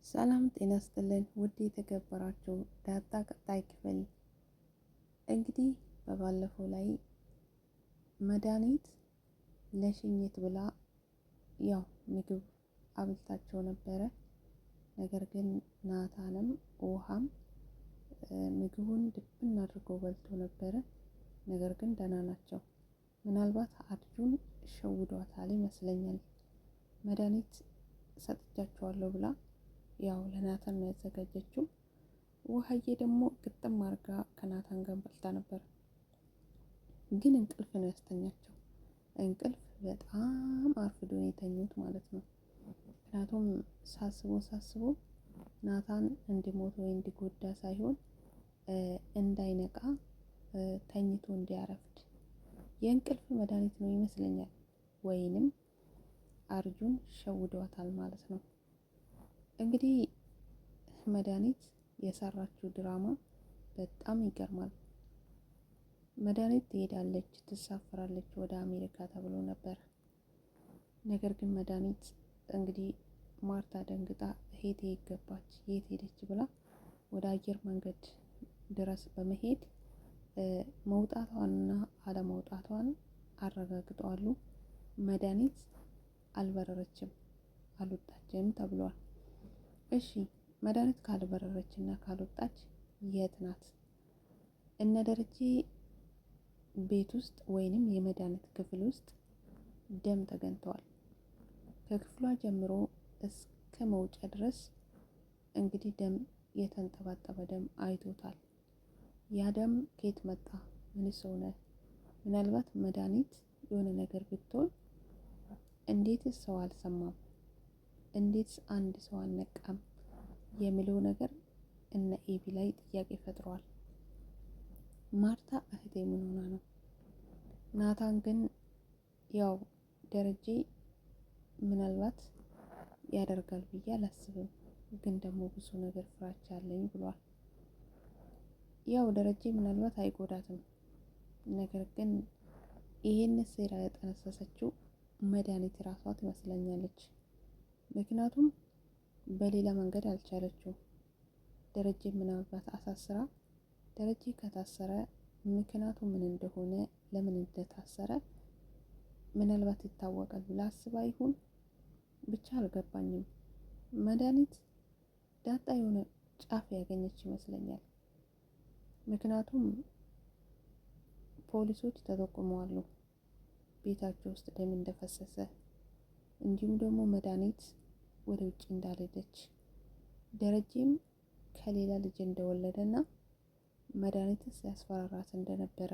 ሰላም ጤና ይስጥልን ውድ የተከበራችሁ ዳጣ ቀጣይ ክፍል። እንግዲህ በባለፈው ላይ መድኃኒት ለሽኝት ብላ ያው ምግብ አብልታቸው ነበረ። ነገር ግን ናታንም ውሃም ምግቡን ድብን አድርጎ በልቶ ነበረ። ነገር ግን ደህና ናቸው። ምናልባት አርጁን ሸውዷታል ይመስለኛል። መድኃኒት ሰጥቻቸዋለሁ ብላ ያው ለናታን ነው ያዘጋጀችው። ውሃዬ ደግሞ ግጥም አርጋ ከናታን ጋር በልታ ነበር። ግን እንቅልፍ ነው ያስተኛቸው። እንቅልፍ በጣም አርፍዶ ነው የተኙት ማለት ነው። ምክንያቱም ሳስቦ ናታን እንዲሞት ወይ እንዲጎዳ ሳይሆን እንዳይነቃ ተኝቶ እንዲያረፍድ የእንቅልፍ መድኃኒት ነው ይመስለኛል። ወይንም አርጁን ሸውዷታል ማለት ነው። እንግዲህ መድኃኒት የሰራችው ድራማ በጣም ይገርማል። መድኃኒት ትሄዳለች፣ ትሳፈራለች ወደ አሜሪካ ተብሎ ነበር። ነገር ግን መድኃኒት እንግዲህ ማርታ ደንግጣ ሄቴ ገባች፣ የት ሄደች ብላ ወደ አየር መንገድ ድረስ በመሄድ መውጣቷንና አለመውጣቷን አረጋግጠዋሉ። መድኃኒት አልበረረችም፣ አልወጣችም ተብሏል። እሺ መድኃኒት ካልበረረች እና ካልወጣች የት ናት? እነ ደረጀ ቤት ውስጥ ወይንም የመድኃኒት ክፍል ውስጥ ደም ተገኝተዋል። ከክፍሏ ጀምሮ እስከ መውጫ ድረስ እንግዲህ ደም፣ የተንጠባጠበ ደም አይቶታል። ያ ደም ከየት መጣ? ምንስ ሆነ? ምናልባት መድኃኒት የሆነ ነገር ብትሆን እንዴትስ ሰው አልሰማም? እንዴት አንድ ሰው አልነቃም? የሚለው ነገር እነ ኤቢ ላይ ጥያቄ ፈጥሯል። ማርታ እህቴ ምን ሆና ነው? ናታን ግን ያው ደረጀ ምናልባት ያደርጋል ብዬ አላስብም፣ ግን ደግሞ ብዙ ነገር ፍራቻ አለኝ ብሏል። ያው ደረጀ ምናልባት አይጎዳትም፣ ነገር ግን ይሄን ሴራ ያጠነሰሰችው መድኃኒት ራሷ ትመስለኛለች። ምክንያቱም በሌላ መንገድ አልቻለችው። ደረጀ ምናልባት አሳስራ፣ ደረጀ ከታሰረ ምክንያቱ ምን እንደሆነ፣ ለምን እንደታሰረ ምናልባት ይታወቃል ብላ አስባ ይሁን ብቻ አልገባኝም። መድኃኒት ዳጣ የሆነ ጫፍ ያገኘች ይመስለኛል። ምክንያቱም ፖሊሶች ተጠቁመዋል ቤታቸው ውስጥ ደም እንደፈሰሰ፣ እንዲሁም ደግሞ መድኃኒት ወደ ውጭ እንዳልሄደች፣ ደረጀም ከሌላ ልጅ እንደወለደና መድኃኒትን ሲያስፈራራት እንደነበረ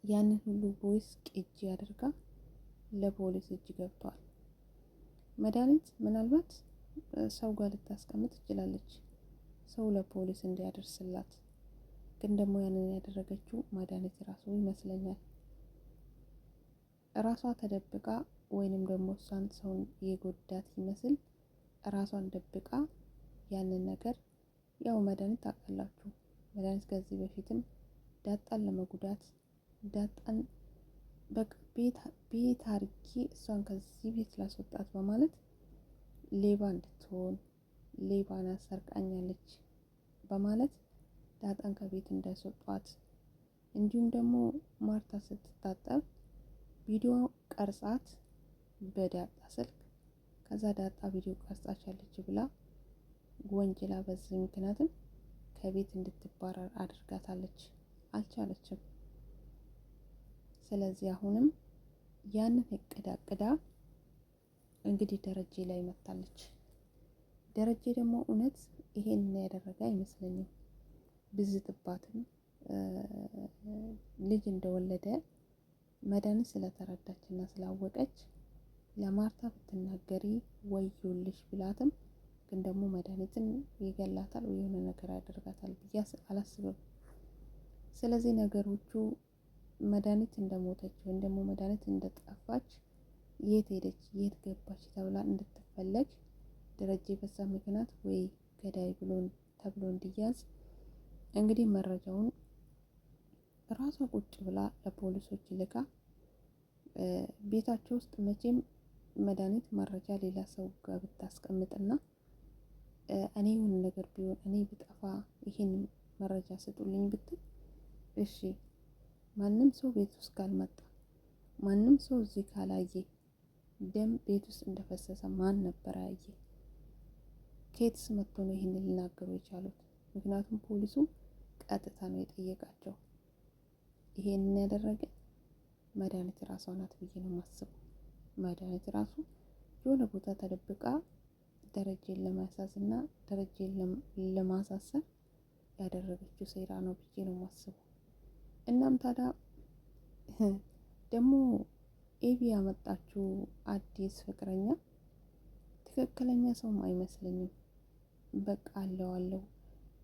ያንን ሁሉ ቮይስ ቅጂ አድርጋ ለፖሊስ እጅ ገብቷል። መድኃኒት ምናልባት ሰው ጋር ልታስቀምጥ ትችላለች፣ ሰው ለፖሊስ እንዲያደርስላት። ግን ደግሞ ያንን ያደረገችው መድኃኒት ራሱ ይመስለኛል። ራሷ ተደብቃ ወይንም ደግሞ እሷን ሰውን የጎዳት ይመስል ራሷን ደብቃ ያንን ነገር ያው መድኃኒት ታውቃላችሁ፣ መድኃኒት ከዚህ በፊትም ዳጣን ለመጉዳት ዳጣን በቃ ቤት አርጌ እሷን ከዚህ ቤት ላስወጣት በማለት ሌባ እንድትሆን ሌባን አሰርቃኛለች በማለት ዳጣን ከቤት እንዳስወጧት፣ እንዲሁም ደግሞ ማርታ ስትታጠብ ቪዲዮ ቀርጻት በዳጣ ስልክ፣ ከዛ ዳጣ ቪዲዮ ቀርጻቻለች ብላ ወንጀላ፣ በዚህ ምክንያትም ከቤት እንድትባረር አድርጋታለች። አልቻለችም። ስለዚህ አሁንም ያንን እቅድ አቅዳ እንግዲህ ደረጀ ላይ መታለች። ደረጀ ደግሞ እውነት ይሄን ያደረገ አይመስለኝም። ብዝትባትም ልጅ እንደወለደ መድኃኒት ስለተረዳች እና ስላወቀች ለማርታ ብትናገሪ ወዮልሽ ብላትም፣ ግን ደግሞ መድኃኒትን ይገላታል ወይ የሆነ ነገር ያደርጋታል ብዬ አላስብም። ስለዚህ ነገሮቹ መድኃኒት እንደሞተች ወይም ደግሞ መድኃኒት እንደጠፋች፣ የት ሄደች የት ገባች ተብላ እንድትፈለግ ደረጀ በዛ ምክንያት ወይ ገዳይ ተብሎ እንዲያዝ እንግዲህ መረጃውን ራሷ ቁጭ ብላ ለፖሊሶች ልካ ቤታቸው ውስጥ መቼም መድኃኒት መረጃ ሌላ ሰው ጋር ብታስቀምጥና እኔ የሆነ ነገር ቢሆን እኔ ብጠፋ ይሄን መረጃ ስጡልኝ ብትል እሺ፣ ማንም ሰው ቤት ውስጥ ካልመጣ ማንም ሰው እዚህ ካላየ ደም ቤት ውስጥ እንደፈሰሰ ማን ነበር ያየ? ኬትስ መጥቶ ነው ይህንን ሊናገሩ የቻሉት? ምክንያቱም ፖሊሱ ቀጥታ ነው የጠየቃቸው። ይሄንን ያደረገ መድኃኒት ራሷ ናት ብዬ ነው የማስበው። መድኃኒት ራሱ የሆነ ቦታ ተደብቃ ደረጀን ለማሳዝ እና ደረጀን ለማሳሰር ያደረገችው ሴራ ነው ብዬ ነው የማስበው። እናም ታዲያ ደግሞ ኤቢ ያመጣችው አዲስ ፍቅረኛ ትክክለኛ ሰውም አይመስለኝም። በቃ አለው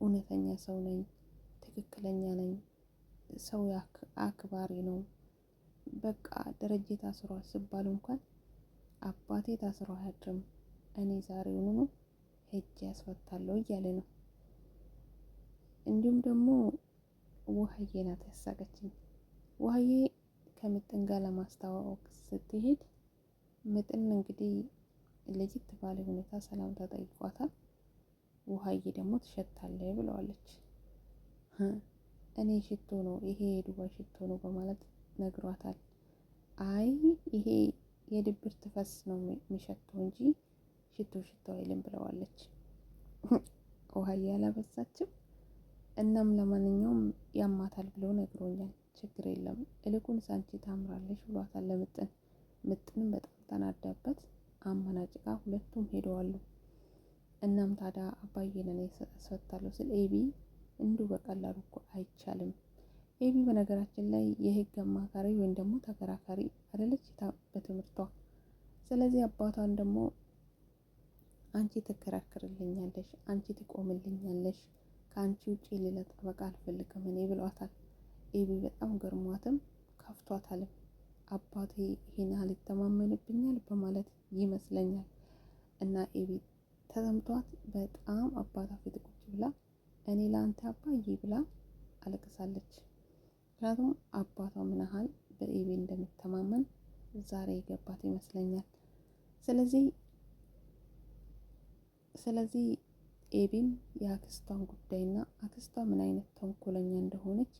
እውነተኛ ሰው ነኝ፣ ትክክለኛ ነኝ፣ ሰው አክባሪ ነው። በቃ ደረጀ ታስሯል ሲባል እንኳን አባቴ ታስሮ አያድርም፣ እኔ ዛሬውኑ ሄጄ ያስፈታለሁ እያለ ነው። እንዲሁም ደግሞ ውሃዬ ናት ያሳቀችኝ። ውሃዬ ከምጥን ጋር ለማስተዋወቅ ስትሄድ ምጥን እንግዲህ ለየት ባለ ሁኔታ ሰላምታ ጠይቋታል። ውሃዬ ደግሞ ትሸታለህ ብለዋለች። እኔ ሽቶ ነው ይሄ የዱባይ ሽቶ ነው በማለት ነግሯታል። አይ ይሄ የድብርት ፈስ ነው የሚሸተው እንጂ ሽቶ አይልም ብለዋለች። ውሃዬ አላበዛችም። እናም ለማንኛውም ያማታል ብሎ ነግሮኛል፣ ችግር የለም እልኩንስ አንቺ ታምራለሽ ብሏታል ለምጥን። ምጥንም በጣም ተናዳበት አመናጭቃ ሁለቱም ሄደዋሉ። እናም ታዲያ አባዬን እኔ ያስፈታለሁ ስል ኤቢ እንዲሁ በቀላሉ እኮ አይቻልም። ኤቢ በነገራችን ላይ የህግ አማካሪ ወይም ደግሞ ተከራካሪ አይደለች በትምህርቷ። ስለዚህ አባቷን ደግሞ አንቺ ትከራከርልኛለሽ፣ አንቺ ትቆምልኛለሽ፣ ከአንቺ ውጪ ሌላ ጠበቃ አልፈልግም እኔ ብሏታል። ኤቢ በጣም ገርሟትም ከፍቷታልም። አባቴ ይሄን ያህል ይተማመንብኛል በማለት ይመስለኛል። እና ኤቢ ተሰምቷት በጣም አባቷ ፊት ቁጭ ብላ እኔ ለአንተ አባዬ ብላ አለቅሳለች። ምክንያቱም አባቷ ምን ያህል በኤቢ እንደምተማመን ዛሬ የገባት ይመስለኛል። ስለዚህ ኤቢም የአክስቷን ጉዳይና አክስቷ ምን አይነት ተንኮለኛ እንደሆነች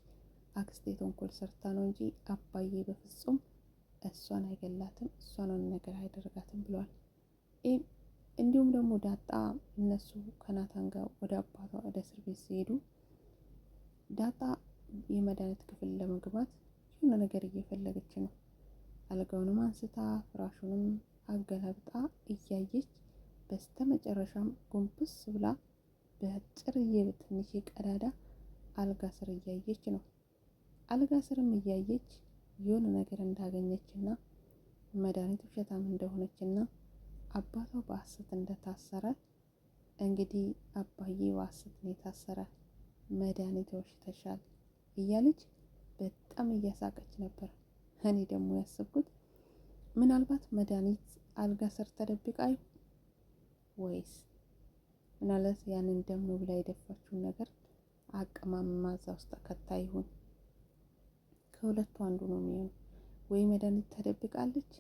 አክስቴ ተንኮል ሰርታ ነው እንጂ አባዬ በፍጹም እሷን አይገላትም፣ እሷን ነገር አያደርጋትም ብሏል። እንዲሁም ደግሞ ዳጣ እነሱ ከናታን ጋር ወደ አባቷ ወደ እስር ቤት ሲሄዱ ዳጣ የመድኃኒት ክፍል ለመግባት የሆነ ነገር እየፈለገች ነው። አልጋውንም አንስታ ፍራሹንም አገላብጣ እያየች በስተ መጨረሻም ጎንበስ ብላ በጭርዬ በትንሽ ቀዳዳ አልጋ ስር እያየች ነው። አልጋ ስርም እያየች የሆነ ነገር እንዳገኘችና መድኃኒት ውሸታም እንደሆነችና አባቷ በሐሰት እንደታሰረ እንግዲህ አባዬ በሐሰት ነው የታሰረ፣ መድኃኒት ወሽተሻል እያለች በጣም እያሳቀች ነበር። እኔ ደግሞ ያሰብኩት ምናልባት መድኃኒት አልጋ ስር ተደብቃ ይሆን ወይስ ምናልባት ያንን ደም ነው ብላ የደፋችውን ነገር አቀማምማ እዛ ውስጥ ከታ ይሆን? ከሁለቱ አንዱ ነው የሚሆነው። ወይ መድኃኒት ተደብቃለች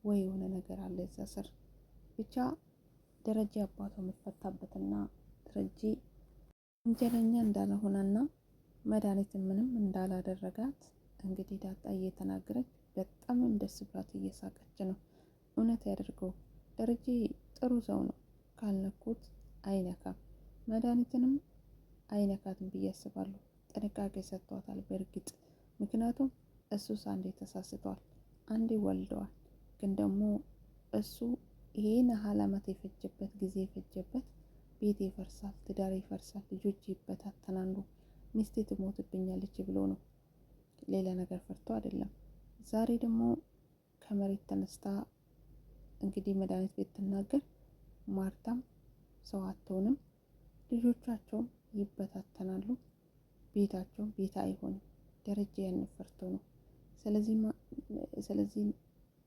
ወይ የሆነ ነገር አለ እዛ ስር። ብቻ ደረጀ አባቷ የምትፈታበትና ደረጀ ወንጀለኛ እንዳልሆነና መድኃኒት ምንም እንዳላደረጋት እንግዲህ ዳጣ እየተናገረች በጣምም ደስ ብላት እየሳቀች ነው። እውነት ያደርገው ደረጀ ጥሩ ሰው ነው፣ ካልነኩት አይነካም፣ መድኃኒትንም አይነካትም ብዬ አስባለሁ። ጥንቃቄ ሰጥቷታል በእርግጥ ምክንያቱም እሱስ አንዴ ተሳስቷል፣ አንዴ ወልደዋል። ግን ደግሞ እሱ ይሄን ያህል ዓመት የፈጀበት ጊዜ የፈጀበት ቤት ይፈርሳል፣ ትዳር ይፈርሳል፣ ልጆች ይበታተናሉ፣ ሚስቴ ትሞትብኛለች ብሎ ነው። ሌላ ነገር ፈርቶ አይደለም። ዛሬ ደግሞ ከመሬት ተነስታ እንግዲህ መድኃኒት ቤት ትናገር፣ ማርታም ሰው አትሆንም፣ ልጆቻቸውም ይበታተናሉ፣ ቤታቸው ቤት አይሆንም። ደረጀ ያንን ፈርቶ ነው። ስለዚህ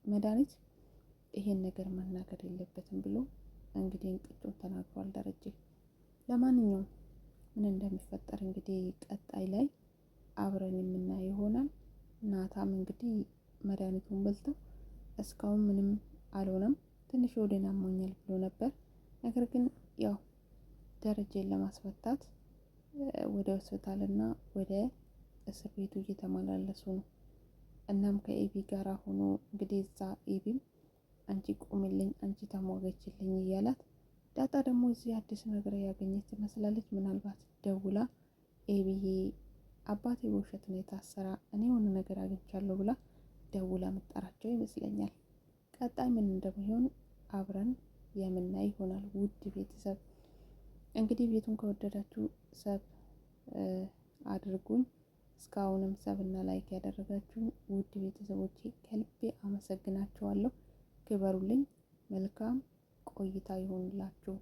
መድኃኒት ይሄን ነገር መናገር የለበትም ብሎ እንግዲህ እንቅጩን ተናግሯል ደረጀ። ለማንኛውም ምን እንደሚፈጠር እንግዲህ ቀጣይ ላይ አብረን የምናየው ይሆናል። ናታም እንግዲህ መድኃኒቱን በልተው እስካሁን ምንም አልሆነም። ትንሽ ወዴን አሞኛል ብሎ ነበር። ነገር ግን ያው ደረጃን ለማስፈታት ወደ ሆስፒታል እና ወደ እስር ቤቱ እየተመላለሱ ነው። እናም ከኤቢ ጋር ሆኖ እንግዲህ እዛ ኤቢም አንቺ ቁምልኝ፣ አንቺ ተሟገችልኝ እያላት፣ ዳጣ ደግሞ እዚህ አዲስ ነገር ያገኘች ትመስላለች። ምናልባት ደውላ ኤቢዬ አባቴ በውሸት ነው የታሰራ፣ እኔ የሆነ ነገር አግኝቻለሁ ብላ ደውላ መጠራቸው ይመስለኛል። ቀጣይ ምን እንደሚሆን አብረን የምናይ ይሆናል። ውድ ቤተሰብ እንግዲህ ቤቱን ከወደዳችሁ ሰብ አድርጉኝ። እስካሁንም ሰብ እና ላይክ ያደረጋችሁ ውድ ቤተሰቦቼ ከልቤ አመሰግናችኋለሁ። ክበሩልኝ። መልካም ቆይታ ይሆንላችሁ።